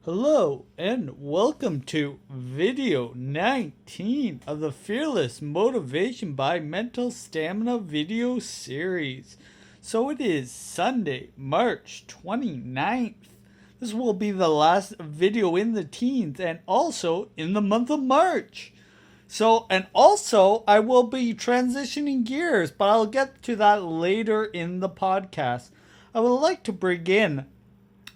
Hello and welcome to video 19 of the Fearless Motivation by Mental Stamina video series. So it is Sunday, March 29th. This will be the last video in the teens and also in the month of March. I will be transitioning gears, but I'll get to that later in the podcast. I would like to begin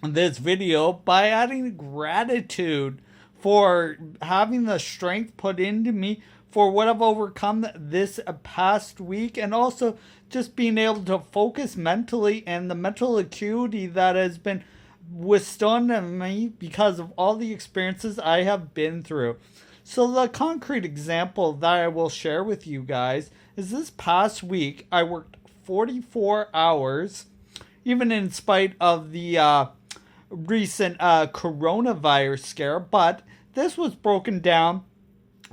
this video by adding gratitude for having the strength put into me for what I've overcome this past week, and also just being able to focus mentally and the mental acuity that has been withstood in me because of all the experiences I have been through. So the concrete example that I will share with you guys is this past week I worked 44 hours, even in spite of the recent coronavirus scare, but this was broken down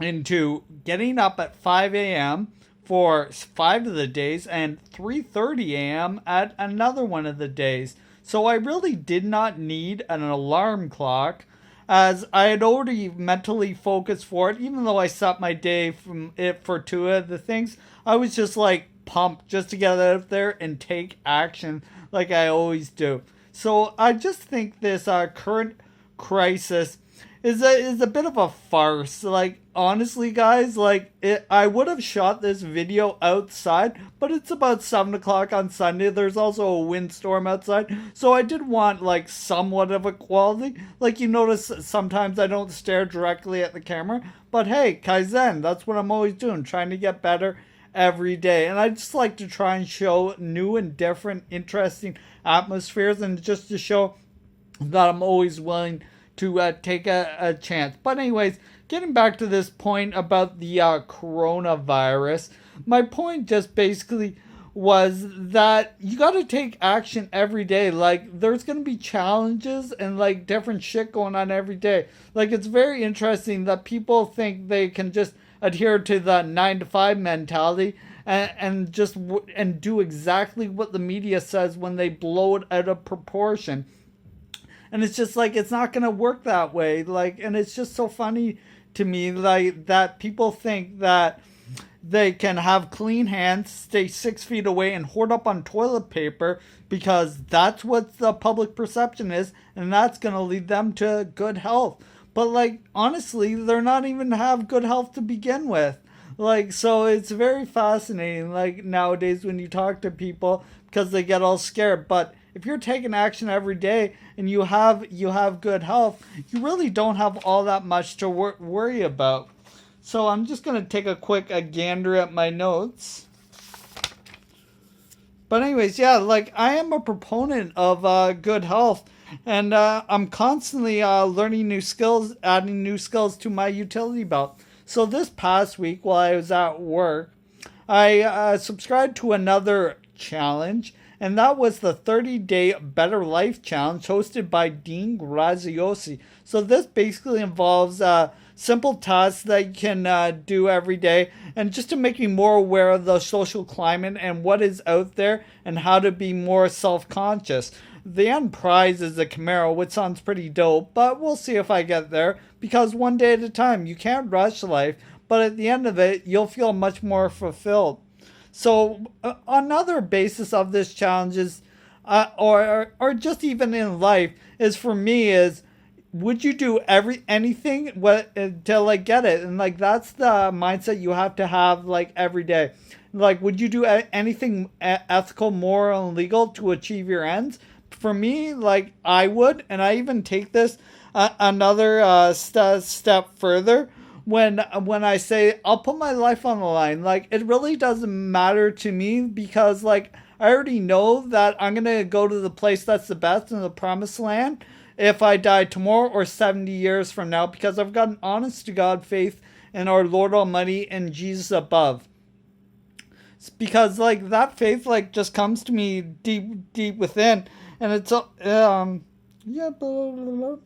into getting up at 5 a.m. for 5 of the days and 3:30 a.m. at another one of the days. So I really did not need an alarm clock, as I had already mentally focused for it. Even though I set my day from it for two of the things, I was just like pumped just to get out there and take action like I always do. So I just think this current crisis is a bit of a farce. Like, honestly, guys, I would have shot this video outside, but it's about 7 o'clock on Sunday. There's also a windstorm outside, so I did want like somewhat of a quality. Like, you notice sometimes I don't stare directly at the camera, but hey, Kaizen, that's what I'm always doing, trying to get better every day. And I just like to try and show new and different, interesting atmospheres, and just to show that I'm always willing to take a chance. But anyways, getting back to this point about the coronavirus, my point just basically was that you got to take action every day. Like, there's going to be challenges and like different shit going on every day. Like, it's very interesting that people think they can just adhere to the 9 to 5 mentality and just and do exactly what the media says when they blow it out of proportion. And it's just like, it's not going to work that way. Like, and it's just so funny to me, like, that people think that they can have clean hands, stay 6 feet away, and hoard up on toilet paper because that's what the public perception is, and that's going to lead them to good health. But like, honestly, they're not even have good health to begin with. Like, so it's very fascinating, like, nowadays when you talk to people, because they get all scared. But if you're taking action every day and you have good health, you really don't have all that much to worry about. So I'm just going to take a quick gander at my notes. But anyways, yeah, like, I am a proponent of good health. And I'm constantly learning new skills, adding new skills to my utility belt. So this past week, while I was at work, I subscribed to another challenge, and that was the 30-day Better Life Challenge hosted by Dean Graziosi. So this basically involves simple tasks that you can do every day, and just to make me more aware of the social climate and what is out there and how to be more self-conscious. The end prize is a Camaro, which sounds pretty dope, but we'll see if I get there, because one day at a time. You can't rush life, but at the end of it, you'll feel much more fulfilled. So another basis of this challenge is, or just even in life, is for me is, would you do anything to like get it? And like, that's the mindset you have to have like every day. Like, would you do anything ethical, moral, and legal to achieve your ends? For me, like, I would, and I even take this another step further when I say I'll put my life on the line. Like, it really doesn't matter to me, because like, I already know that I'm gonna go to the place that's the best in the promised land if I die tomorrow or 70 years from now, because I've got an honest to God faith in our Lord Almighty and Jesus above. Because like, that faith like just comes to me deep within, and it's yeah, blah, blah, blah.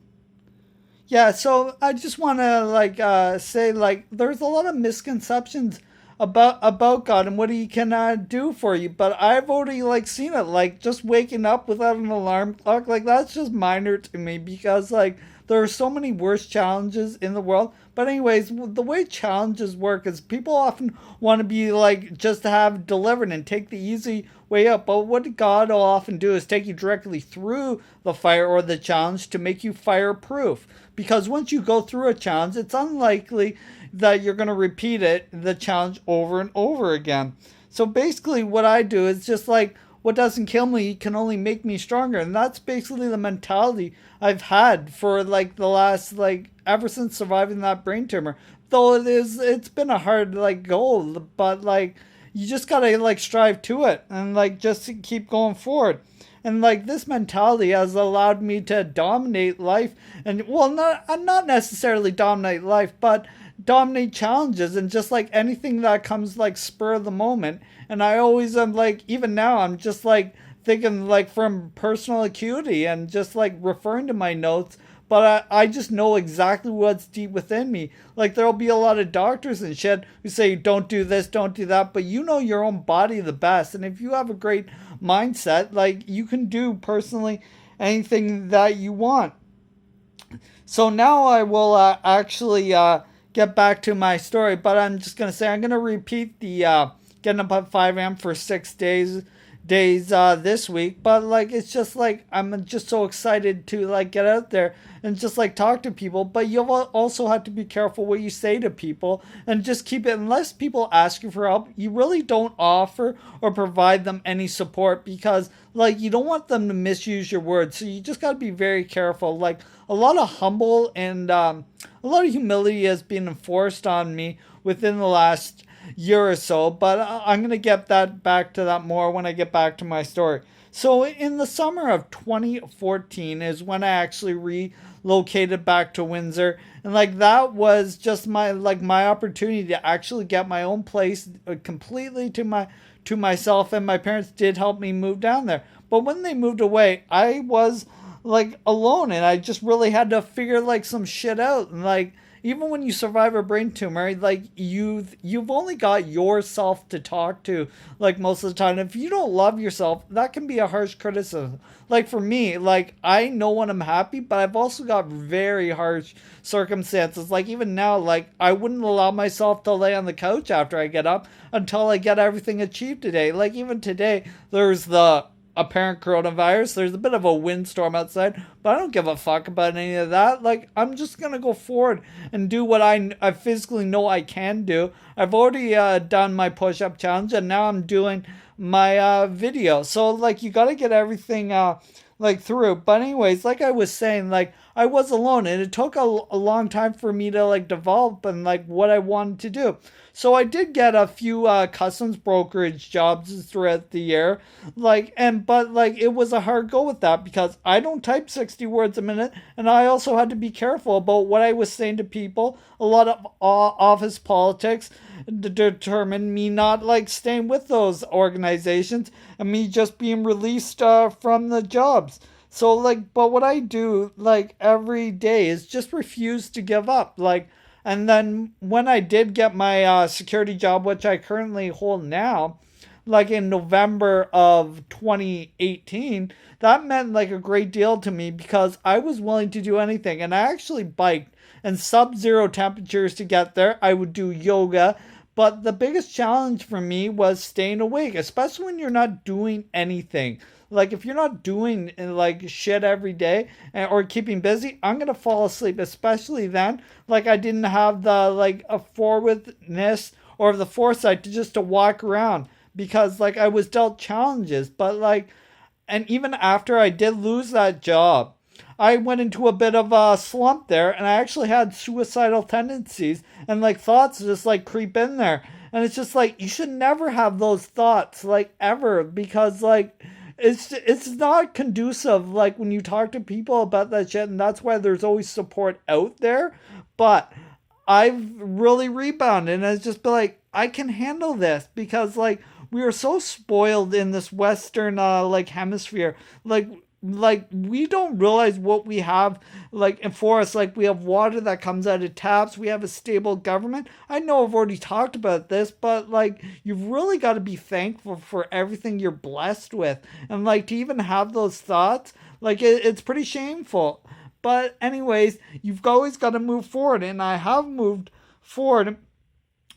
Yeah, so I just want to like say, like, there's a lot of misconceptions about God and what He can do for you, but I've already like seen it. Like, just waking up without an alarm clock, like, that's just minor to me, because like, there are so many worse challenges in the world. But anyways, the way challenges work is people often want to be like just to have delivered and take the easy way up. But what God will often do is take you directly through the fire or the challenge to make you fireproof. Because once you go through a challenge, it's unlikely that you're going to repeat the challenge over and over again. So basically what I do is just like, what doesn't kill me can only make me stronger. And that's basically the mentality I've had for like the last, like, ever since surviving that brain tumor. Though it's been a hard like goal, but like you just gotta like strive to it and like just keep going forward. And like this mentality has allowed me to dominate life, and well, not necessarily dominate life, but dominate challenges and just like anything that comes like spur of the moment. And I always am like, even now I'm just like thinking like from personal acuity and just like referring to my notes, but I just know exactly what's deep within me. Like there'll be a lot of doctors and shit who say don't do this, don't do that, but you know your own body the best. And if you have a great mindset, like you can do personally anything that you want. So now I will actually get back to my story, but I'm just gonna say I'm gonna repeat the getting up at 5 a.m. for 6 days this week. But like it's just like I'm just so excited to like get out there and just like talk to people. But you'll also have to be careful what you say to people and just keep it, unless people ask you for help, you really don't offer or provide them any support, because like you don't want them to misuse your words. So you just got to be very careful. Like a lot of humble and a lot of humility has been enforced on me within the last year or so, but I'm going to get back to that more when I get back to my story. So in the summer of 2014 is when I actually relocated back to Windsor, and like that was just my opportunity to actually get my own place completely to myself, and my parents did help me move down there. But when they moved away, I was like alone, and I just really had to figure like some shit out. And like even when you survive a brain tumor, like you've only got yourself to talk to, like most of the time. If you don't love yourself, that can be a harsh criticism. Like for me, like I know when I'm happy, but I've also got very harsh circumstances. Like even now, like I wouldn't allow myself to lay on the couch after I get up until I get everything achieved today. Like even today, there's the apparent coronavirus. There's a bit of a windstorm outside, but I don't give a fuck about any of that. Like I'm just gonna go forward and do what I physically know I can do. I've already done my push-up challenge, and now I'm doing my video. So like you gotta get everything like through. But anyways, like I was saying, like I was alone, and it took a long time for me to like develop and like what I wanted to do. So I did get a few customs brokerage jobs throughout the year, but it was a hard go with that because I don't type 60 words a minute, and I also had to be careful about what I was saying to people. A lot of office politics determined me not like staying with those organizations and me just being released from the jobs. So like, but what I do like every day is just refuse to give up. Like, and then when I did get my security job, which I currently hold now, like in November of 2018, that meant like a great deal to me because I was willing to do anything. And I actually biked in sub-zero temperatures to get there. I would do yoga. But the biggest challenge for me was staying awake, especially when you're not doing anything. Like if you're not doing like shit every day or keeping busy, I'm going to fall asleep, especially then. Like I didn't have the like a forwardness or the foresight to walk around because like I was dealt challenges. But like, and even after I did lose that job, I went into a bit of a slump there, and I actually had suicidal tendencies and like thoughts just like creep in there. And it's just like you should never have those thoughts like ever, because like it's not conducive like when you talk to people about that shit. And that's why there's always support out there. But I've really rebounded, and it's just been like I can handle this because like we are so spoiled in this Western like hemisphere. Like we don't realize what we have like for us. Like we have water that comes out of taps, we have a stable government. I know I've already talked about this, but like you've really got to be thankful for everything you're blessed with, and like to even have those thoughts, like it's pretty shameful. But anyways, you've always got to move forward, and I have moved forward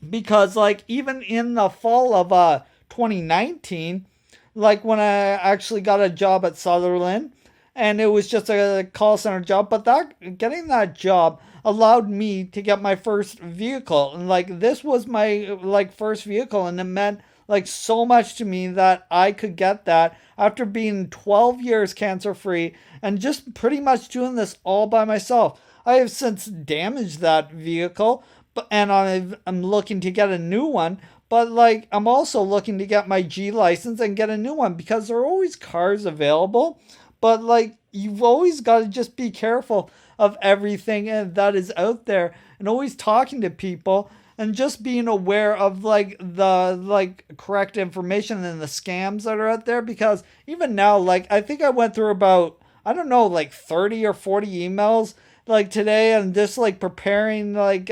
because like even in the fall of 2019, like when I actually got a job at Sutherland, and it was just a call center job, but that getting that job allowed me to get my first vehicle, and like this was my like first vehicle, and it meant like so much to me that I could get that after being 12 years cancer free and just pretty much doing this all by myself. I have since damaged that vehicle, but and I'm looking to get a new one. But like I'm also looking to get my G license and get a new one because there are always cars available. But like you've always got to just be careful of everything that is out there, and always talking to people and just being aware of like the like correct information and the scams that are out there. Because even now, like I think I went through about, I don't know, like 30 or 40 emails like today, and just like preparing like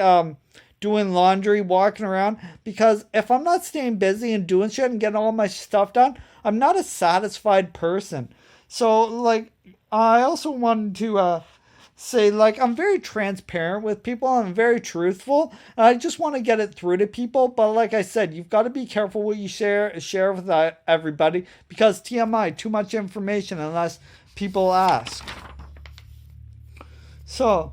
doing laundry, walking around, because if I'm not staying busy and doing shit and getting all my stuff done, I'm not a satisfied person. So like I also wanted to say, like, I'm very transparent with people, I'm very truthful, and I just want to get it through to people. But like I said, you've got to be careful what you share with everybody, because TMI, too much information unless people ask. So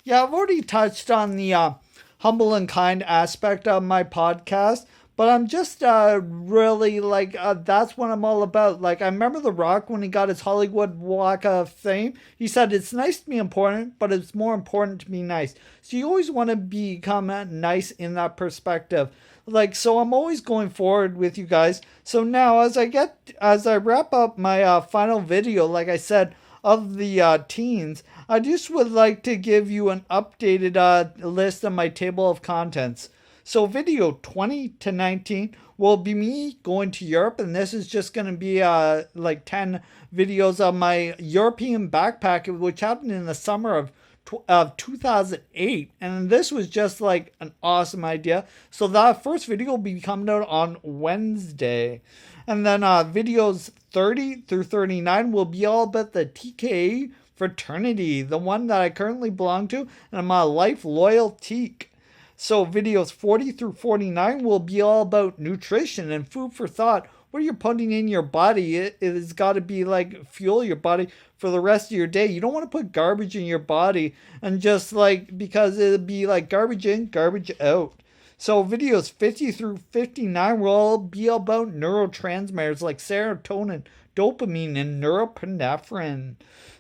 yeah, I've already touched on the humble and kind aspect of my podcast, but I'm just really like, that's what I'm all about. Like, I remember The Rock when he got his Hollywood Walk of Fame. He said, it's nice to be important, but it's more important to be nice. So you always want to become nice in that perspective. Like, so I'm always going forward with you guys. So now as I wrap up my final video, like I said, of the teens, I just would like to give you an updated list of my table of contents. So video 20 to 19 will be me going to Europe, and this is just going to be like 10 videos of my European backpack, which happened in the summer of 2008, and this was just like an awesome idea. So that first video will be coming out on Wednesday, and then videos 30 through 39 will be all about the TKA fraternity, the one that I currently belong to, and I'm a life loyal teak. So videos 40 through 49 will be all about nutrition and food for thought. What you're putting in your body, it has got to be like fuel your body for the rest of your day. You don't want to put garbage in your body and just like, because it'll be like garbage in, garbage out. So videos 50 through 59 will all be about neurotransmitters like serotonin, dopamine, and norepinephrine.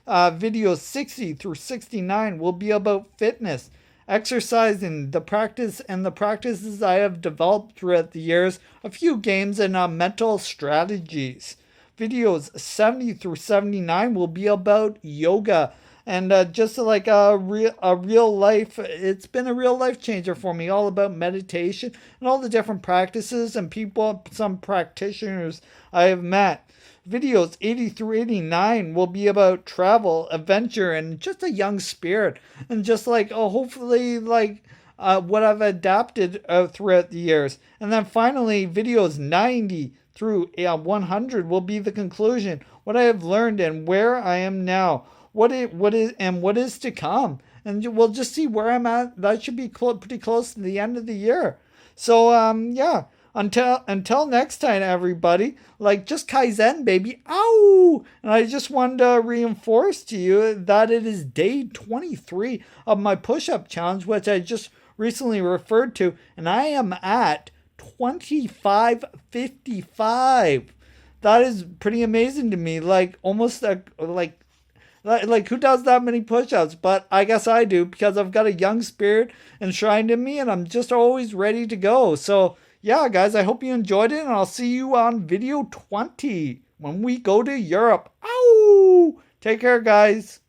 Videos 60 through 69 will be about fitness, exercising, the practices I have developed throughout the years, a few games, and mental strategies. Videos 70 through 79 will be about yoga, and just like a real life, it's been a real life changer for me, all about meditation and all the different practices and people, some practitioners I have met. Videos 80 through 89 will be about travel, adventure, and just a young spirit, and just like hopefully like what I've adapted throughout the years. And then finally, videos 90 through 100 will be the conclusion, what I have learned and where I am now, what is to come, and we'll just see where I'm at. That should be pretty close to the end of the year. So yeah. Until next time, everybody, like, just Kaizen, baby. Ow! And I just wanted to reinforce to you that it is day 23 of my push-up challenge, which I just recently referred to, and I am at 2555. That is pretty amazing to me. Like, almost like who does that many push-ups? But I guess I do, because I've got a young spirit enshrined in me, and I'm just always ready to go. So yeah, guys, I hope you enjoyed it, and I'll see you on video 20 when we go to Europe. Ow! Take care, guys.